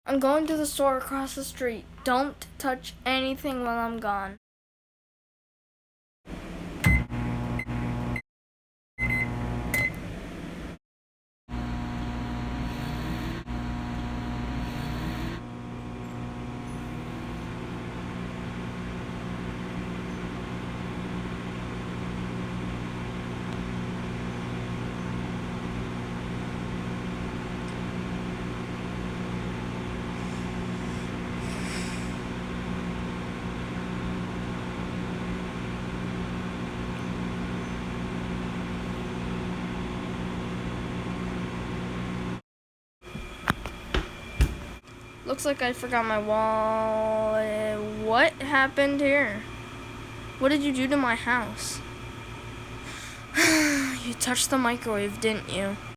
I'm going to the store across the street. Don't touch anything while I'm gone. Looks like I forgot my wallet. What happened here? What did you do to my house? You touched the microwave, didn't you?